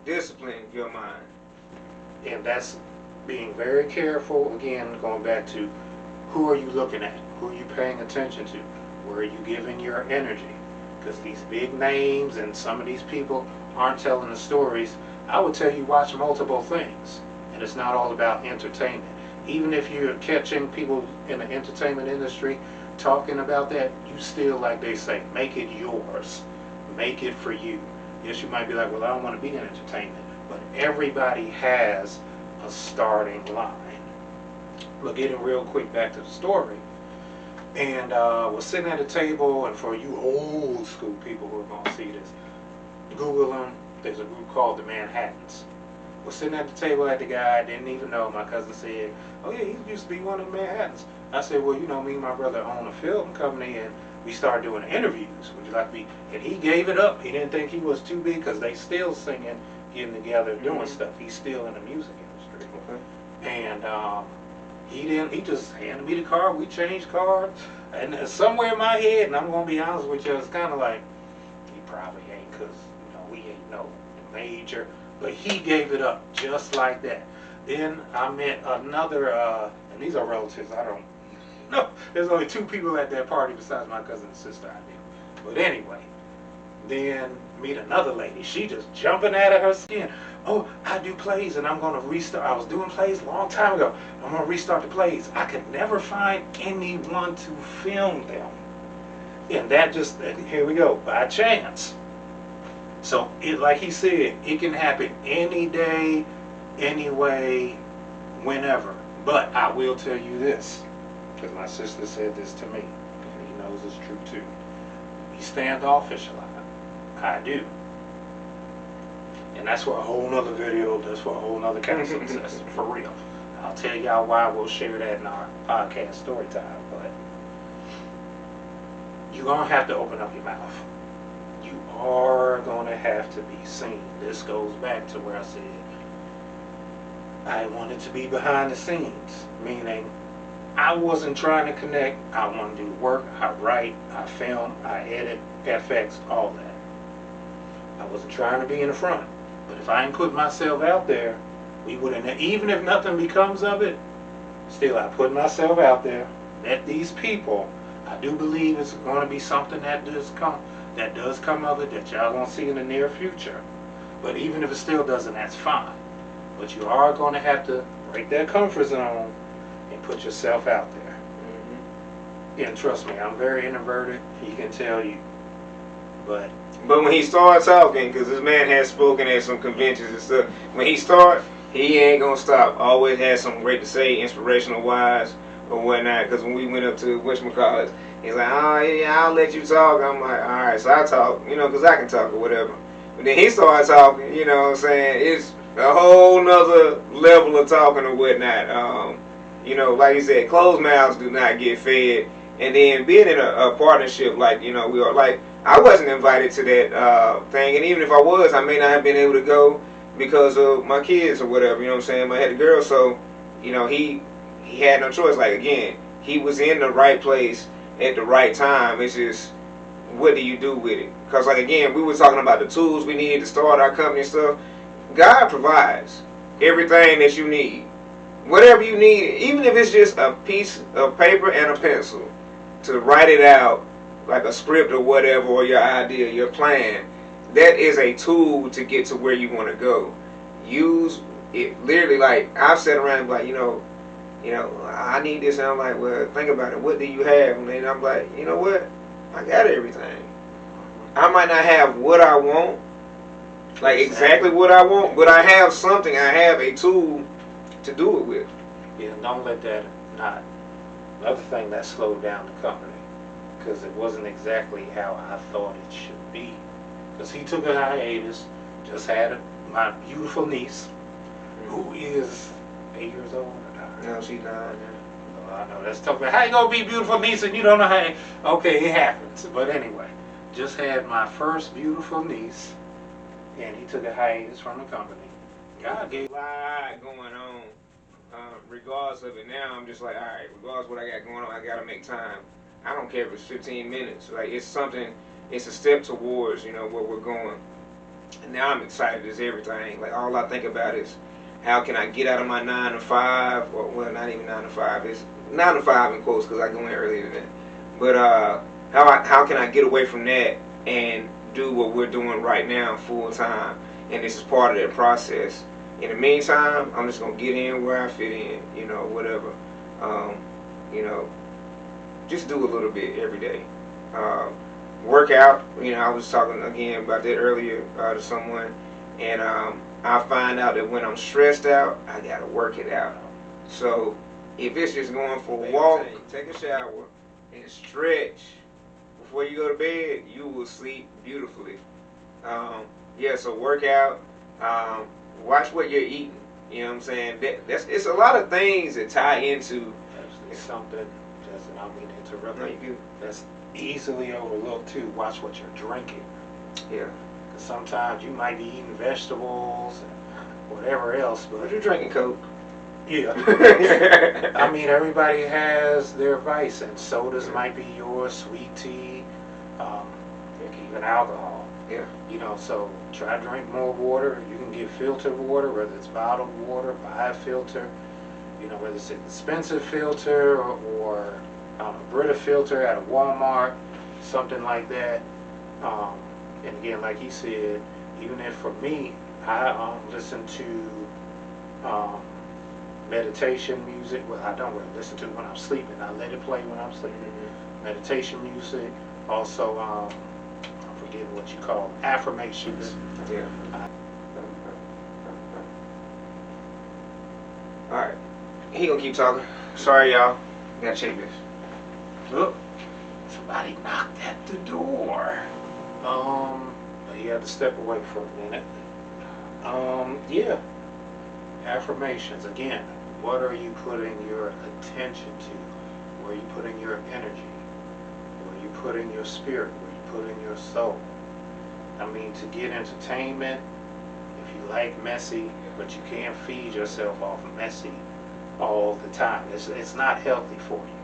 discipline your mind. And that's being very careful, again, going back to who are you looking at? Who are you paying attention to? Where are you giving your energy? Because these big names and some of these people aren't telling the stories. I would tell you watch multiple things. And it's not all about entertainment. Even if you're catching people in the entertainment industry talking about that, you still, like they say, make it yours. Make it for you. Yes, you might be like, well, I don't want to be in entertainment. But everybody has a starting line. But getting real quick back to the story, and was sitting at a table, and for you old school people who are going to see this, Google them. There's a group called the Manhattans. Was sitting at the table at the guy, didn't even know. My cousin said, oh yeah, he used to be one of the Manhattans. I said, well, you know, me and my brother own a film company, and we started doing interviews. Would you like to be? And he gave it up. He didn't think he was too big, because they still singing, getting together, doing stuff. He's still in the music industry. Okay. And he didn't. He just handed me the card. We changed cards, and somewhere in my head, and I'm gonna be honest with you, it's kind of like he probably ain't, because you know we ain't no major. But he gave it up just like that. Then I met another, and these are relatives. I don't know. There's only two people at that party besides my cousin and sister I knew. But anyway, then meet another lady. She just jumping out of her skin. Oh, I do plays, and I'm going to restart. I was doing plays a long time ago. I'm going to restart the plays. I could never find anyone to film them. And that just, here we go, by chance. So, like he said, it can happen any day, any way, whenever. But I will tell you this, because my sister said this to me, and he knows it's true too. He standoffish a lot. I do. And that's for a whole nother video, that's for a whole nother counseling session, for real. I'll tell y'all why. We'll share that in our podcast story time. But you're going to have to open up your mouth. You are going to have to be seen. This goes back to where I said I wanted to be behind the scenes, meaning I wasn't trying to connect. I want to do work. I write, I film, I edit, FX, all that. I wasn't trying to be in the front. But if I ain't put myself out there, we wouldn't, even if nothing becomes of it, still I put myself out there, met these people. I do believe it's going to be something that does come of it, that y'all gonna see in the near future. But even if it still doesn't, that's fine. But you are going to have to break that comfort zone and put yourself out there. And trust me, I'm very introverted. He can tell you. But when he starts talking, because this man has spoken at some conventions and stuff, when he starts, he ain't gonna stop. Always has something great to say, inspirational wise or whatnot. Because when we went up to whatchamacallit, he's like, oh yeah, I'll let you talk. I'm like, alright, so I talk, you know, because I can talk or whatever. But then he starts talking, you know what I'm saying? It's a whole nother level of talking or whatnot. You know, like you said, closed mouths do not get fed. And then being in a partnership, like, you know, we are, like, I wasn't invited to that thing, and even if I was, I may not have been able to go because of my kids or whatever, you know what I'm saying? I had a girl, so, you know, he had no choice. Like, again, he was in the right place at the right time. It's just, what do you do with it? Because, like, again, we were talking about the tools we needed to start our company and stuff. God provides everything that you need. Whatever you need, even if it's just a piece of paper and a pencil to write it out, like a script or whatever, or your idea, your plan, that is a tool to get to where you want to go. Use it literally. Like, I've sat around and be like, you know, I need this, and I'm like, well, think about it. What do you have? And then I'm like, you know what? I got everything. I might not have what I want, like exactly what I want, but I have something. I have a tool to do it with. Yeah, don't let that not. Another thing that slowed down the company, because it wasn't exactly how I thought it should be. Because he took a hiatus, just had my beautiful niece, who is 8 years old. No, she's 9. Oh, I know, that's tough. How you gonna be beautiful niece and you don't know how? Okay, it happens. But anyway, just had my first beautiful niece, and he took a hiatus from the company. God gave a lot going on. Regardless of it, now I'm just like, all right, regardless of what I got going on, I gotta make time. I don't care if it's 15 minutes. Like, it's something, it's a step towards, you know, where we're going. now I'm excited as everything. Like all I think about is how can I get out of my 9 to 5, or well, not even 9 to 5. It's 9 to 5 in quotes because I go in earlier than that. But how can I get away from that and do what we're doing right now full time? And this is part of that process. In the meantime, I'm just gonna get in where I fit in, you know, whatever. You know, just do a little bit every day. Work out. You know, I was talking again about that earlier to someone, and I find out that when I'm stressed out, I gotta work it out. So if it's just going for a walk, take a shower, and stretch before you go to bed, you will sleep beautifully. Yeah, so work out. Watch what you're eating. You know what I'm saying? It's a lot of things that tie into. Actually, something, Justin, I don't mean to interrupt No, you. you good. That's easily overlooked too. Watch what you're drinking. Yeah. Because sometimes you might be eating vegetables and whatever else, But but you're drinking Coke. yeah. I mean, everybody has their vice, and sodas might be yours, sweet tea, heck, even alcohol. Yeah. You know, so try to drink more water. You can get filtered water, whether it's bottled water, buy a filter. You know, whether it's an expensive filter or a Brita filter at a Walmart, something like that. And again, like he said, even if for me, I listen to meditation music. Well, I don't really listen to it when I'm sleeping. I let it play when I'm sleeping. Mm-hmm. Meditation music. Also, I'm forgetting what you call affirmations. Yeah. All right. He gonna keep talking. Sorry, y'all. Gotta check this. Look, somebody knocked at the door. He had to step away for a minute. Yeah. Affirmations. Again, what are you putting your attention to? Where are you putting your energy? Where are you putting your spirit? Where are you putting your soul? I mean, to get entertainment, if you like messy, but you can't feed yourself off of messy all the time. It's not healthy for you.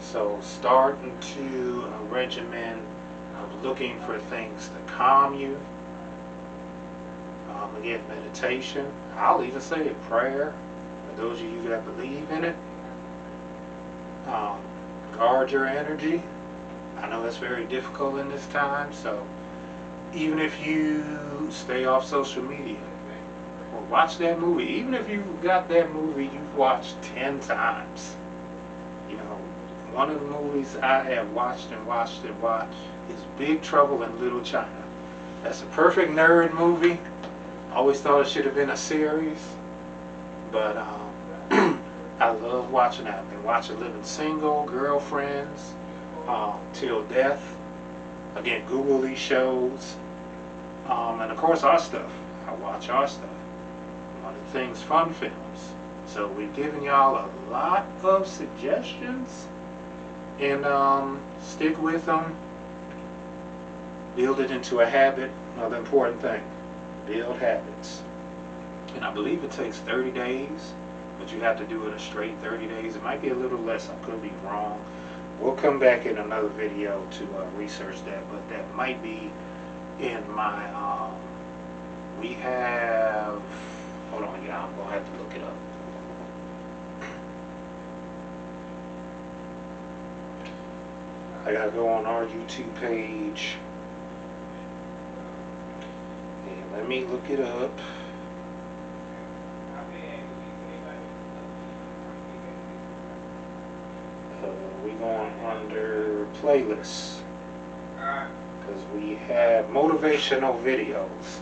So start into a regimen of looking for things to calm you. Again, meditation. I'll even say a prayer for those of you that believe in it. Guard your energy. I know it's very difficult in this time, so even if you stay off social media or watch that movie, even if you got that movie you've watched 10 times, you know, one of the movies I have watched is Big Trouble in Little China. That's a perfect nerd movie. I always thought it should have been a series, but I love watching that. I've been watching Living Single, Girlfriends, Till Death. Again, Google these shows. And of course our stuff. I watch our stuff. One of the things, fun films. So we've given y'all a lot of suggestions, and stick with them. Build it into a habit. Another important thing. Build habits. And I believe it takes 30 days, but you have to do it a straight 30 days. It might be a little less. I could be wrong. We'll come back in another video to research that, but that might be in my, we have, hold on, yeah, I'm going to have to look it up. I got to go on our YouTube page, and let me look it up. We're going under playlists, because we have motivational videos,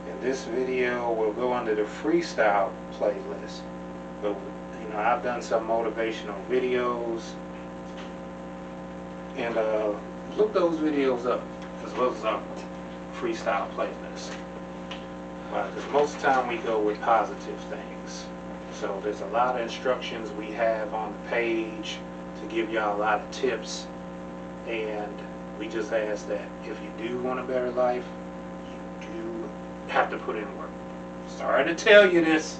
and this video will go under the freestyle playlist. But you know, I've done some motivational videos, and look those videos up as well as our freestyle playlist, because most of the time we go with positive things. So there's a lot of instructions we have on the page to give y'all a lot of tips, and we just ask that if you do want a better life, you do have to put in work. Sorry to tell you this,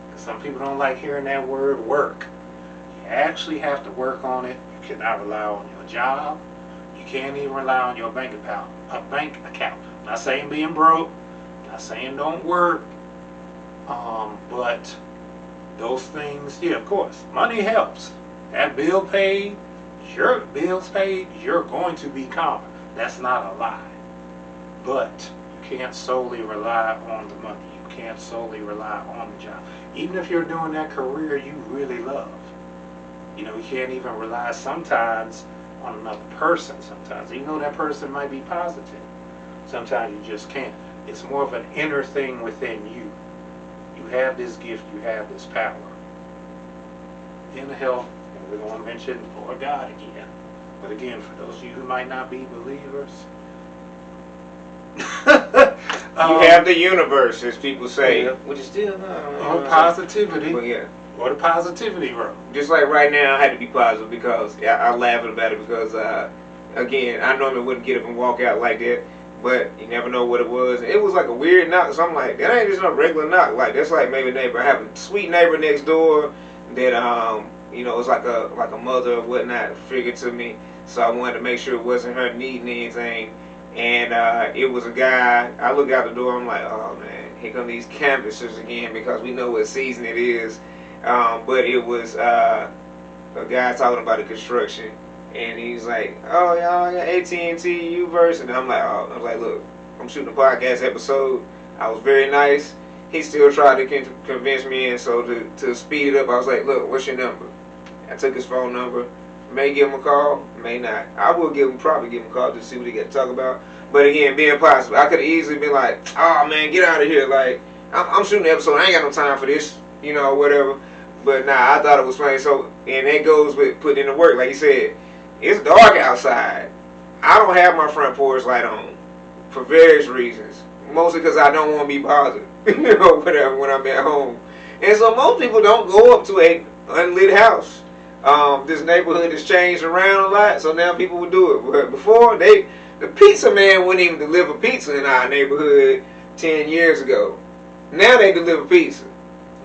because some people don't like hearing that word work. You actually have to work on it. You cannot rely on your job. You can't even rely on your bank account. Not saying being broke, not saying don't work, but those things, yeah, of course, money helps. That bill paid, your bills paid, you're going to be calmer. That's not a lie. But you can't solely rely on the money. You can't solely rely on the job. Even if you're doing that career you really love. You know, you can't even rely sometimes on another person sometimes. Even though that person might be positive, sometimes you just can't. It's more of an inner thing within you. You have this gift, you have this power. Inner health, and we're going to mention Lord God again. But again, for those of you who might not be believers, you have the universe, as people say. Yeah. Which is still or positivity. But yeah. Or the positivity road. Just like right now, I had to be positive because I laugh about it because, again, I normally wouldn't get up and walk out like that, but you never know what it was. It was like a weird knock, so I'm like, that ain't just no regular knock. Like, that's like maybe a neighbor. I have a sweet neighbor next door that, you know, it's like a mother or whatnot figured to me, so I wanted to make sure it wasn't her needing anything. And it was a guy. I look out the door, I'm like, oh man, here come these canvassers again because we know what season it is. But it was a guy talking about the construction, and he's like, "Oh, y'all got AT&T U-verse," and I'm like, "Look, I'm shooting a podcast episode. I was very nice. He still tried to convince me, and so to speed it up, I was like, "Look, what's your number?" I took his phone number. May give him a call, may not. I will probably give him a call to see what he got to talk about. But again, being positive, I could have easily been like, "Oh man, get out of here! Like, I'm shooting the episode. I ain't got no time for this, you know, whatever." But nah, I thought it was funny. So, and that goes with putting in the work. Like you said, it's dark outside. I don't have my front porch light on for various reasons. Mostly because I don't want to be bothered, you know, whatever, when I'm at home. And so most people don't go up to a unlit house. This neighborhood has changed around a lot, so now people will do it. But before, the pizza man wouldn't even deliver pizza in our neighborhood 10 years ago. Now they deliver pizza.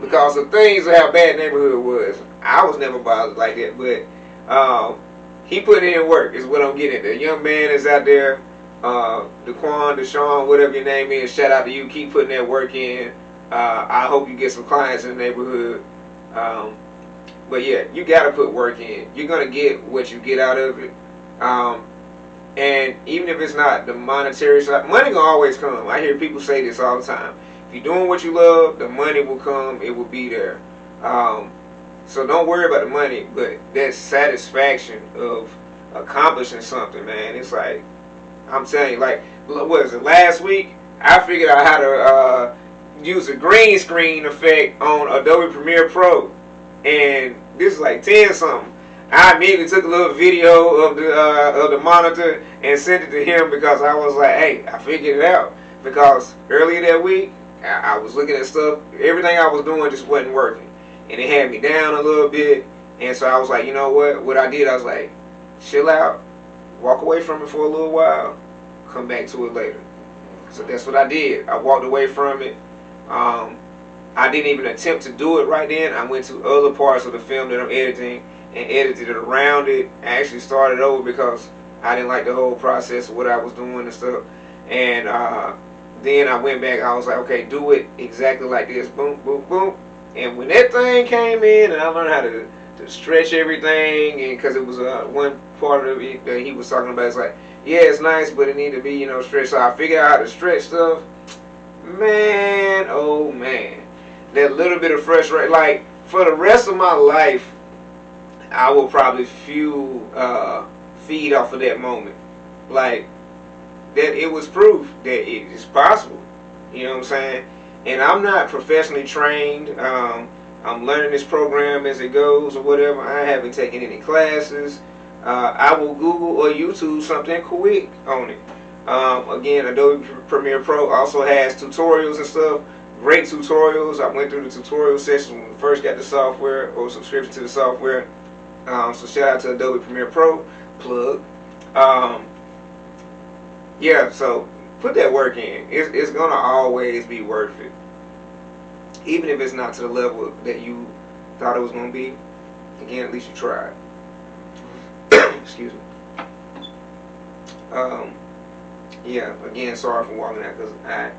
Because of things of how bad neighborhood was. I was never bothered like that, but he put in work is what I'm getting at. The young man is out there, Daquan, Deshaun, whatever your name is, shout out to you. Keep putting that work in. I hope you get some clients in the neighborhood. But yeah, you got to put work in. You're going to get what you get out of it. And even if it's not the monetary side, money going to always come. I hear people say this all the time. If you're doing what you love, the money will come. It will be there. So don't worry about the money, but that satisfaction of accomplishing something, man. It's like, I'm telling you, like, what was it, last week? I figured out how to use a green screen effect on Adobe Premiere Pro. And this is like 10 something. I immediately took a little video of the monitor and sent it to him because I was like, hey, I figured it out. Because earlier that week, I was looking at stuff, everything I was doing just wasn't working. And it had me down a little bit. And so I was like, you know what? What I did, I was like, chill out, walk away from it for a little while, come back to it later. So that's what I did. I walked away from it. I didn't even attempt to do it right then. I went to other parts of the film that I'm editing and edited it around it. I actually started over because I didn't like the whole process of what I was doing and stuff. And then I went back. I was like, okay, do it exactly like this. Boom, boom, boom. And when that thing came in and I learned how to stretch everything, and because it was one part of it that he was talking about, it's like, yeah, it's nice, but it need to be, you know, stretched. So I figured out how to stretch stuff. Man, oh man. That little bit of frustration, like, for the rest of my life, I will probably feed off of that moment. Like, that it was proof that it is possible. You know what I'm saying? And I'm not professionally trained. I'm learning this program as it goes or whatever. I haven't taken any classes. I will Google or YouTube something quick on it. Again, Adobe Premiere Pro also has tutorials and stuff. Great tutorials. I went through the tutorial session when we first got the software or subscription to the software. So shout out to Adobe Premiere Pro. Plug. Yeah, so put that work in. It's going to always be worth it. Even if it's not to the level that you thought it was going to be. Again, at least you tried. Excuse me. Yeah, again, sorry for walking out because I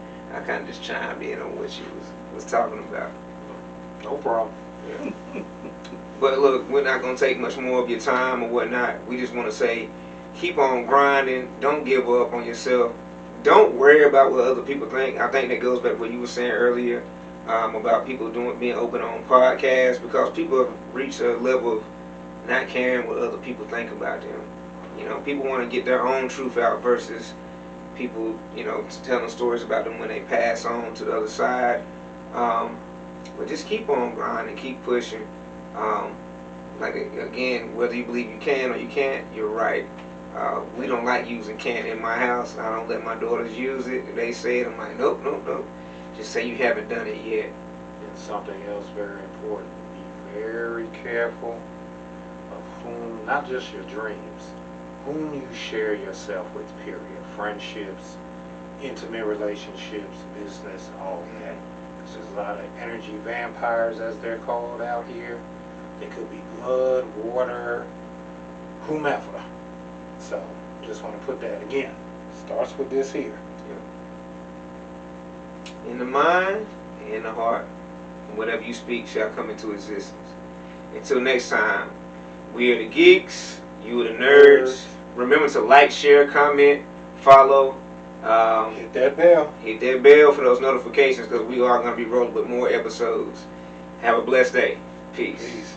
kind of just chimed in on what you was talking about. No problem. Yeah. But look, we're not going to take much more of your time or whatnot. We just want to say, keep on grinding. Don't give up on yourself. Don't worry about what other people think. I think that goes back to what you were saying earlier about people being open on podcasts, because people have reached a level of not caring what other people think about them. You know, people want to get their own truth out versus people, you know, telling stories about them when they pass on to the other side. But just keep on grinding, keep pushing. Like, again, whether you believe you can or you can't, you're right. We don't like using can't in my house. I don't let my daughters use it. If they say it, I'm like, nope, nope, nope. Just say you haven't done it yet. And something else very important, be very careful of whom, not just your dreams, whom you share yourself with, period. Friendships, intimate relationships, business, all that. Because there's a lot of energy vampires, as they're called out here. They could be blood, water, whomever. So, just want to put that again. Starts with this here. In the mind and in the heart, and whatever you speak shall come into existence. Until next time, we are the geeks, you are the nerds. Remember to like, share, comment, follow. Hit that bell. Hit that bell for those notifications, because we are going to be rolling with more episodes. Have a blessed day. Peace. Peace.